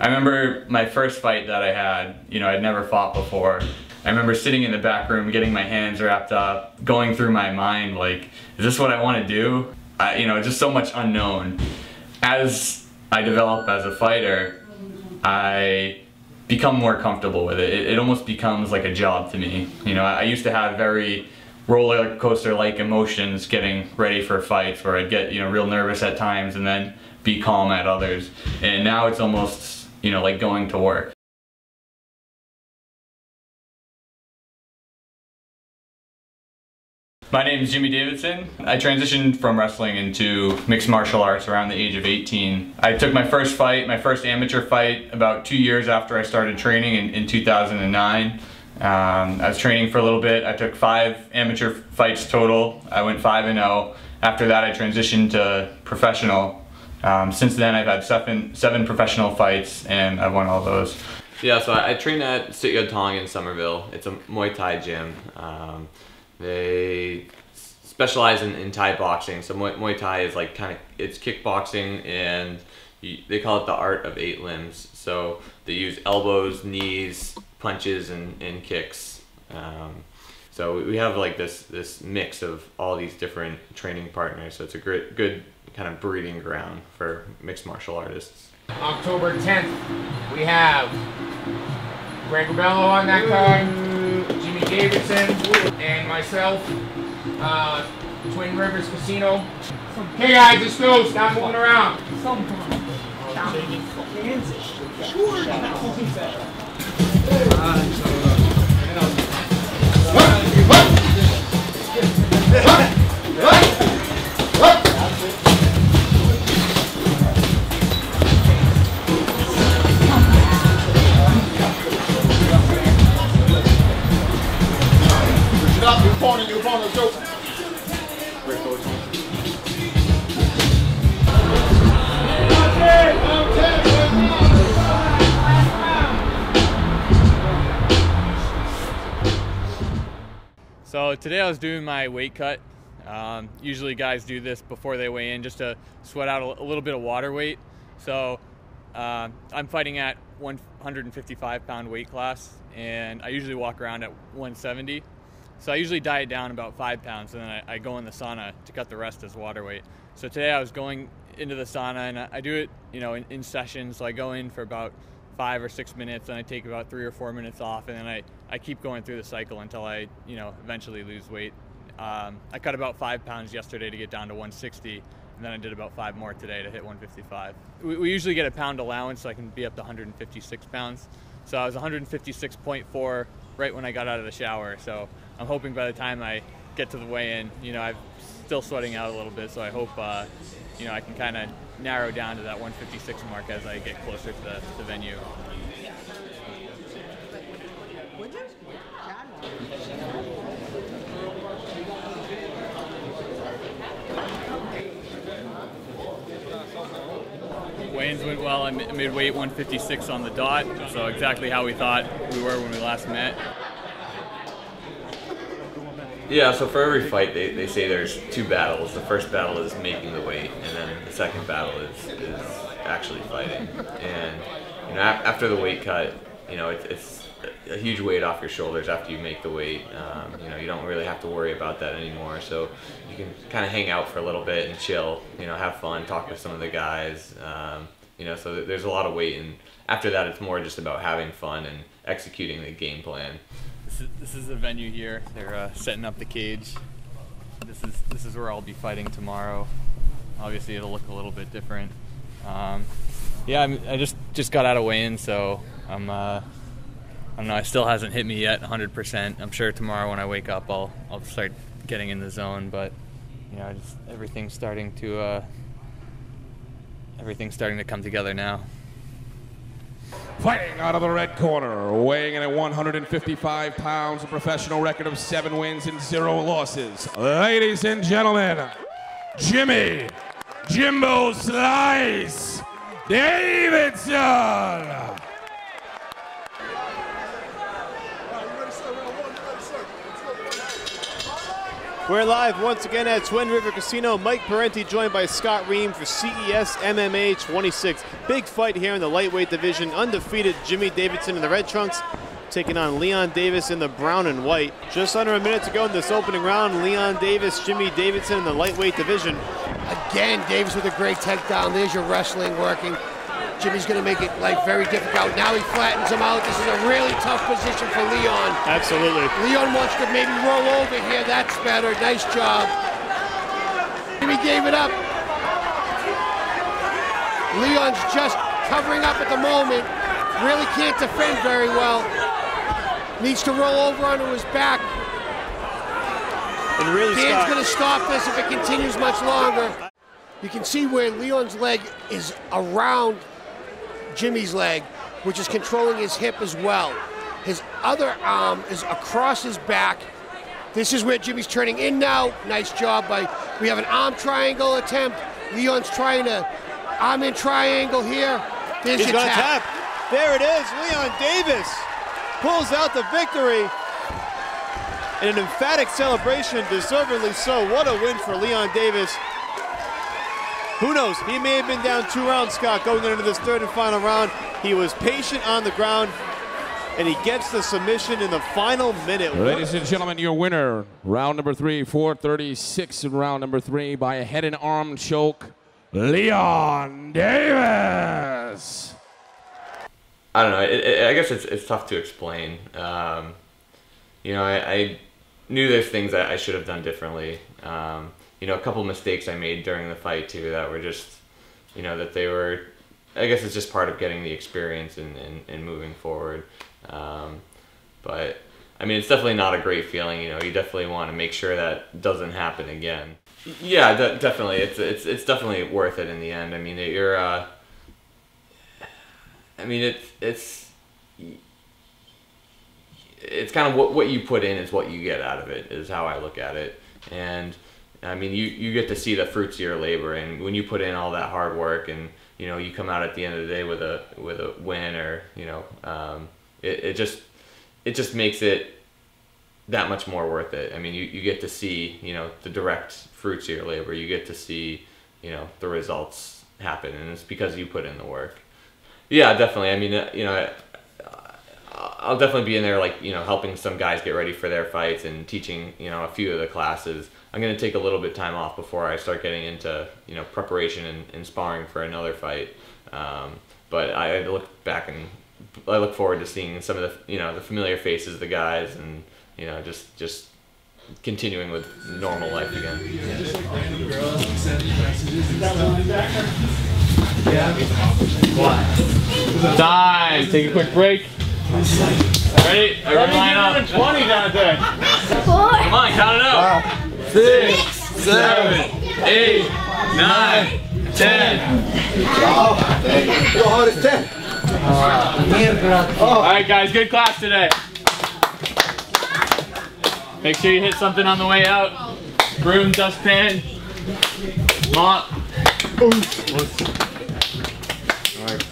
I remember my first fight that I had, I'd never fought before. I remember sitting in the back room, getting my hands wrapped up, going through my mind like, is this what I want to do? Just so much unknown. As I develop as a fighter, I become more comfortable with it. It almost becomes like a job to me. I used to have very roller coaster-like emotions getting ready for fights, where I'd get real nervous at times and then be calm at others. And now it's almost like going to work. My name is Jimmy Davidson. I transitioned from wrestling into mixed martial arts around the age of 18. I took my first fight, my first amateur fight, about 2 years after I started training in 2009. I was training for a little bit. I took 5 amateur fights total. I went 5-0. After that I transitioned to professional. Since then I've had seven professional fights and I've won all those. Yeah, so I train at Sit Yat Tong in Somerville. It's a Muay Thai gym. They specialize in Thai boxing. So Muay Thai is like it's kickboxing, and they call it the art of 8 limbs. So they use elbows, knees, punches, and kicks. So we have like this mix of all these different training partners. So it's a good kind of breeding ground for mixed martial artists. October 10th, we have Greg Rebello on that card, Jimmy Davidson, and myself, Twin Rivers Casino. Okay guys, let's go, stop moving around. So today I was doing my weight cut. Usually guys do this before they weigh in just to sweat out a little bit of water weight. So I'm fighting at 155 pound weight class, and I usually walk around at 170. So I usually diet down about 5 pounds, and then I go in the sauna to cut the rest as water weight. So today I was going into the sauna, and I do it in sessions. So I go in for about 5 or 6 minutes, and I take about 3 or 4 minutes off, and then I keep going through the cycle until I eventually lose weight. I cut about 5 pounds yesterday to get down to 160, and then I did about 5 more today to hit 155. We usually get a pound allowance, so I can be up to 156 pounds. So I was 156.4 right when I got out of the shower. So I'm hoping by the time I get to the weigh-in, I'm still sweating out a little bit. So I hope I can kind of narrow down to that 156 mark as I get closer to the venue. Weigh-ins went well. I made weight 156 on the dot, so exactly how we thought we were when we last met. Yeah, so for every fight they say there's 2 battles. The first battle is making the weight, and then the second battle is actually fighting. And after the weight cut, it's a huge weight off your shoulders after you make the weight. You don't really have to worry about that anymore. So you can kind of hang out for a little bit and chill. Have fun, talk with some of the guys. So there's a lot of weight, and after that it's more just about having fun and executing the game plan. This is the venue here. They're setting up the cage. This is where I'll be fighting tomorrow. Obviously it'll look a little bit different. Yeah, I just got out of weigh-in, so I don't know, it still hasn't hit me yet 100%. I'm sure tomorrow when I wake up I'll start getting in the zone, but everything's starting to come together now. Fighting out of the red corner, weighing in at 155 pounds, a professional record of 7 wins and 0 losses. Ladies and gentlemen, Jimmy Jimbo Slice Davidson! We're live once again at Twin River Casino. Mike Parenti joined by Scott Ream for CES MMA 26. Big fight here in the lightweight division. Undefeated Jimmy Davidson in the red trunks taking on Leon Davis in the brown and white. Just under a minute to go in this opening round. Leon Davis, Jimmy Davidson in the lightweight division. Again, Davis with a great takedown. There's your wrestling working. Jimmy's going to make it very difficult. Now he flattens him out. This is a really tough position for Leon. Absolutely. Leon wants to maybe roll over here. That's better. Nice job. Jimmy gave it up. Leon's just covering up at the moment. Really can't defend very well. Needs to roll over onto his back. And really, Dan's going to stop this if it continues much longer. You can see where Leon's leg is around Jimmy's leg, which is controlling his hip as well. His other arm is across his back. This is where Jimmy's turning in now. Nice job we have an arm triangle attempt. Leon's trying to arm in triangle here. There's he's your gonna tap. There it is. Leon Davis pulls out the victory. And an emphatic celebration, deservedly so. What a win for Leon Davis. Who knows? He may have been down 2 rounds, Scott, going into this third and final round. He was patient on the ground, and he gets the submission in the final minute. Ladies and gentlemen, your winner, round number 3, 4:36 in round number 3 by a head and arm choke, Leon Davis. I don't know. I guess it's tough to explain. You know, I knew there's things that I should have done differently. You know, a couple mistakes I made during the fight too that were just, you know, that they were, I guess it's just part of getting the experience and moving forward. But I mean, it's definitely not a great feeling. You know, you definitely want to make sure that doesn't happen again. Yeah, definitely. It's definitely worth it in the end. I mean, you're. I mean, it's kind of what you put in is what you get out of it, is how I look at it. And I mean, you get to see the fruits of your labor, and when you put in all that hard work, and you know, you come out at the end of the day with a win, or you know, it just makes it that much more worth it. I mean, you get to see, you know, the direct fruits of your labor. You get to see, you know, the results happen, and it's because you put in the work. Yeah, definitely. I mean, you know, I'll definitely be in there, like, you know, helping some guys get ready for their fights and teaching, you know, a few of the classes. I'm going to take a little bit of time off before I start getting into, you know, preparation and sparring for another fight. But I look back and I look forward to seeing some of the, you know, the familiar faces of the guys, and, you know, just continuing with normal life again. Time. Take a quick break. Ready? Everyone line up. 20 down there. Come on, count it out. 6, 7, 8, 9, 10. All right, guys. Good class today. Make sure you hit something on the way out. Broom, dustpan, mop. All right.